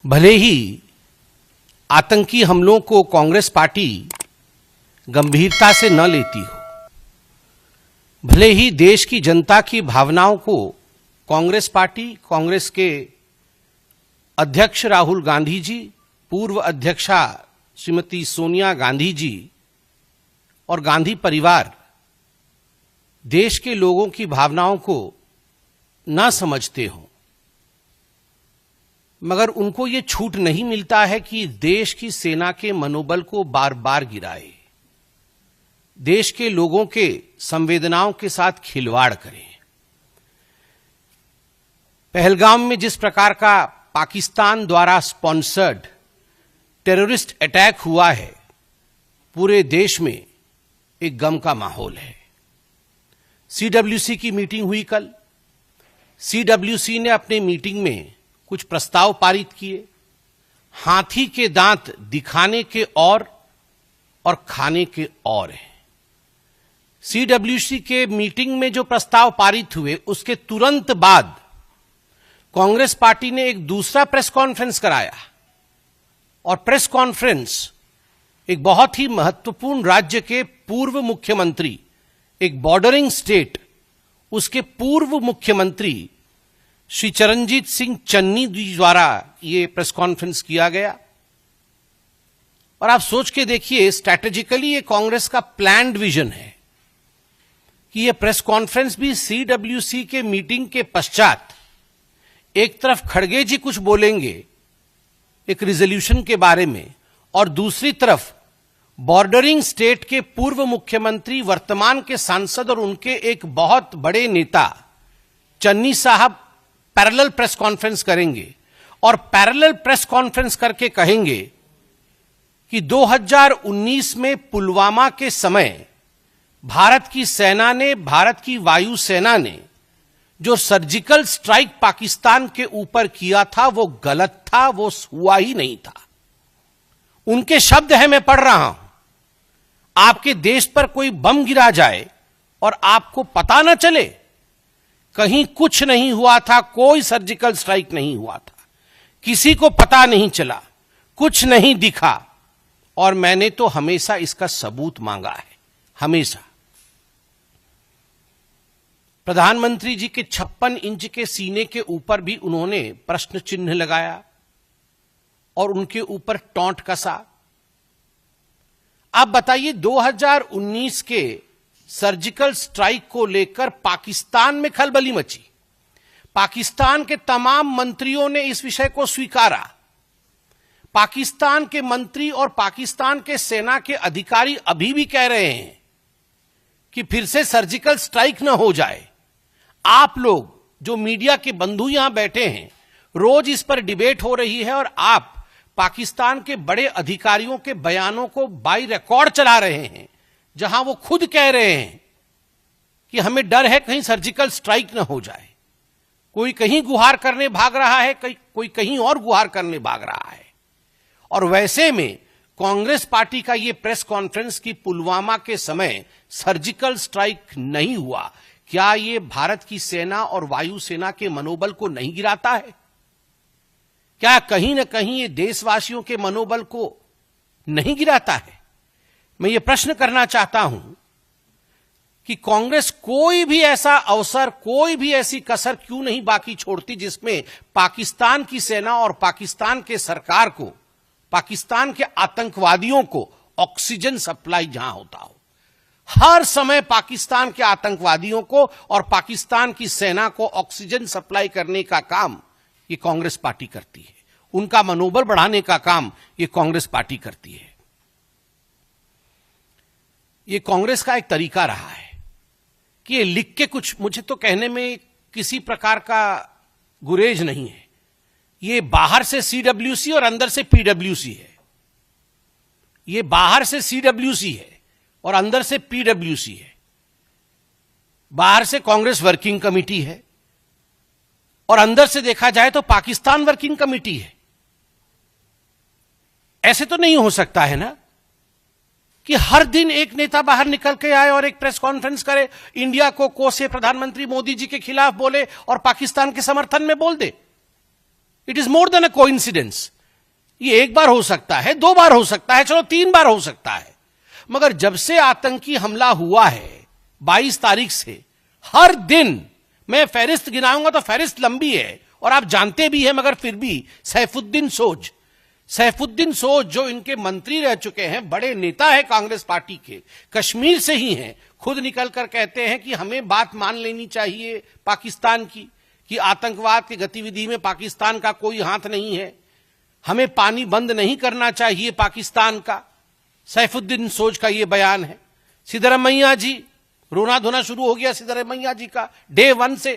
भले ही आतंकी हमलों को कांग्रेस पार्टी गंभीरता से न लेती हो, भले ही देश की जनता की भावनाओं को कांग्रेस पार्टी, कांग्रेस के अध्यक्ष राहुल गांधी जी, पूर्व अध्यक्षा श्रीमती सोनिया गांधी जी और गांधी परिवार देश के लोगों की भावनाओं को न समझते हो, मगर उनको ये छूट नहीं मिलता है कि देश की सेना के मनोबल को बार बार गिराए, देश के लोगों के संवेदनाओं के साथ खिलवाड़ करें। पहलगाम में जिस प्रकार का पाकिस्तान द्वारा स्पॉन्सर्ड टेररिस्ट अटैक हुआ है, पूरे देश में एक गम का माहौल है। सीडब्ल्यूसी की मीटिंग हुई कल। सीडब्ल्यूसी ने अपने मीटिंग में कुछ प्रस्ताव पारित किए। हाथी के दांत दिखाने के और खाने के और हैं। सीडब्ल्यूसी के मीटिंग में जो प्रस्ताव पारित हुए, उसके तुरंत बाद कांग्रेस पार्टी ने एक दूसरा प्रेस कॉन्फ्रेंस कराया और प्रेस कॉन्फ्रेंस एक बहुत ही महत्वपूर्ण राज्य के पूर्व मुख्यमंत्री, एक बॉर्डरिंग स्टेट, उसके पूर्व मुख्यमंत्री श्री चरणजीत सिंह चन्नी जी द्वारा यह प्रेस कॉन्फ्रेंस किया गया। और आप सोच के देखिए, स्ट्रैटेजिकली ये कांग्रेस का प्लान्ड विजन है कि यह प्रेस कॉन्फ्रेंस भी सीडब्ल्यूसी के मीटिंग के पश्चात एक तरफ खड़गे जी कुछ बोलेंगे एक रिजोल्यूशन के बारे में, और दूसरी तरफ बॉर्डरिंग स्टेट के पूर्व मुख्यमंत्री, वर्तमान के सांसद और उनके एक बहुत बड़े नेता चन्नी साहब पैरेलल प्रेस कॉन्फ्रेंस करेंगे और पैरेलल प्रेस कॉन्फ्रेंस करके कहेंगे कि 2019 में पुलवामा के समय भारत की सेना ने, भारत की वायुसेना ने जो सर्जिकल स्ट्राइक पाकिस्तान के ऊपर किया था वो गलत था, वो हुआ ही नहीं था। उनके शब्द हैं, मैं पढ़ रहा हूं। आपके देश पर कोई बम गिरा जाए और आपको पता ना चले, कहीं कुछ नहीं हुआ था, कोई सर्जिकल स्ट्राइक नहीं हुआ था, किसी को पता नहीं चला, कुछ नहीं दिखा, और मैंने तो हमेशा इसका सबूत मांगा है, हमेशा। प्रधानमंत्री जी के 56 इंच के सीने के ऊपर भी उन्होंने प्रश्न चिन्ह लगाया और उनके ऊपर टॉन्ट कसा। आप बताइए, 2019 के सर्जिकल स्ट्राइक को लेकर पाकिस्तान में खलबली मची। पाकिस्तान के तमाम मंत्रियों ने इस विषय को स्वीकारा। पाकिस्तान के मंत्री और पाकिस्तान के सेना के अधिकारी अभी भी कह रहे हैं कि फिर से सर्जिकल स्ट्राइक न हो जाए। आप लोग जो मीडिया के बंधु यहां बैठे हैं, रोज इस पर डिबेट हो रही है और आप पाकिस्तान के बड़े अधिकारियों के बयानों को बाई रिकॉर्ड चला रहे हैं, जहां वो खुद कह रहे हैं कि हमें डर है कहीं सर्जिकल स्ट्राइक न हो जाए। कोई कहीं गुहार करने भाग रहा है, कोई कहीं और गुहार करने भाग रहा है। और वैसे में कांग्रेस पार्टी का यह प्रेस कॉन्फ्रेंस कि पुलवामा के समय सर्जिकल स्ट्राइक नहीं हुआ, क्या यह भारत की सेना और वायुसेना के मनोबल को नहीं गिराता है? क्या कहीं ना कहीं ये देशवासियों के मनोबल को नहीं गिराता है? मैं ये प्रश्न करना चाहता हूं कि कांग्रेस कोई भी ऐसा अवसर, कोई भी ऐसी कसर क्यों नहीं बाकी छोड़ती जिसमें पाकिस्तान की सेना और पाकिस्तान के सरकार को, पाकिस्तान के आतंकवादियों को ऑक्सीजन सप्लाई जहां होता हो। हर समय पाकिस्तान के आतंकवादियों को और पाकिस्तान की सेना को ऑक्सीजन सप्लाई करने का काम ये कांग्रेस पार्टी करती है। उनका मनोबल बढ़ाने का काम ये कांग्रेस पार्टी करती है। ये कांग्रेस का एक तरीका रहा है कि ये लिख के कुछ, मुझे तो कहने में किसी प्रकार का गुरेज नहीं है। ये बाहर से सीडब्ल्यूसी और अंदर से पीडब्ल्यूसी है। ये बाहर से सीडब्ल्यूसी है और अंदर से पीडब्ल्यूसी है। बाहर से कांग्रेस वर्किंग कमेटी है और अंदर से देखा जाए तो पाकिस्तान वर्किंग कमेटी है। ऐसे तो नहीं हो सकता है ना कि हर दिन एक नेता बाहर निकल के आए और एक प्रेस कॉन्फ्रेंस करे, इंडिया को कोसे, प्रधानमंत्री मोदी जी के खिलाफ बोले और पाकिस्तान के समर्थन में बोल दे। It is more than a coincidence. ये एक बार हो सकता है, 2 बार हो सकता है, चलो 3 बार हो सकता है, मगर जब से आतंकी हमला हुआ है 22 तारीख से, हर दिन मैं फहरिस्त गिनाऊंगा तो फहरिस्त लंबी है और आप जानते भी हैं, मगर फिर भी सैफुद्दीन सोज जो इनके मंत्री रह चुके हैं, बड़े नेता है कांग्रेस पार्टी के, कश्मीर से ही हैं, खुद निकलकर कहते हैं कि हमें बात मान लेनी चाहिए पाकिस्तान की, कि आतंकवाद की गतिविधि में पाकिस्तान का कोई हाथ नहीं है, हमें पानी बंद नहीं करना चाहिए पाकिस्तान का। सैफुद्दीन सोज का यह बयान है। सिद्धरमैया जी, रोना धोना शुरू हो गया सिद्धरमैया जी का डे 1 से,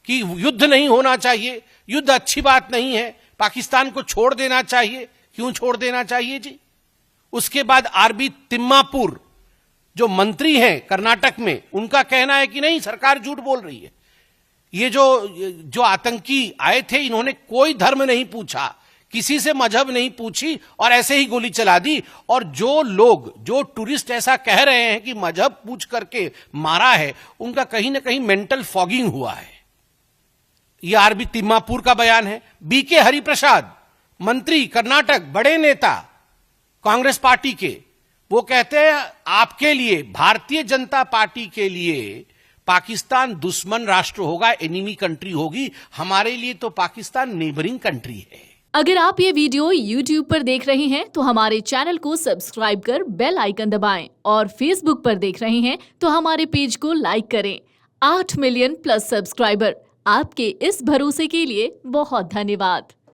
कि युद्ध नहीं होना चाहिए, युद्ध अच्छी बात नहीं है, पाकिस्तान को छोड़ देना चाहिए। क्यों छोड़ देना चाहिए जी? उसके बाद आरबी तिम्मापुर जो मंत्री हैं कर्नाटक में, उनका कहना है कि नहीं, सरकार झूठ बोल रही है, ये जो आतंकी आए थे इन्होंने कोई धर्म नहीं पूछा, किसी से मजहब नहीं पूछी और ऐसे ही गोली चला दी। और जो टूरिस्ट ऐसा कह रहे हैं कि मजहब पूछ करके मारा है, उनका कहीं ना कहीं मेंटल फॉगिंग हुआ है। यह आरबी तिम्मापुर का बयान है। बीके हरिप्रसाद, मंत्री कर्नाटक, बड़े नेता कांग्रेस पार्टी के, वो कहते हैं आपके लिए, भारतीय जनता पार्टी के लिए पाकिस्तान दुश्मन राष्ट्र होगा, एनिमी कंट्री होगी, हमारे लिए तो पाकिस्तान नेबरिंग कंट्री है। अगर आप ये वीडियो YouTube पर देख रहे हैं तो हमारे चैनल को सब्सक्राइब कर बेल आइकन दबाएं, और Facebook पर देख रहे हैं तो हमारे पेज को लाइक करें। 8 मिलियन प्लस सब्सक्राइबर, आपके इस भरोसे के लिए बहुत धन्यवाद।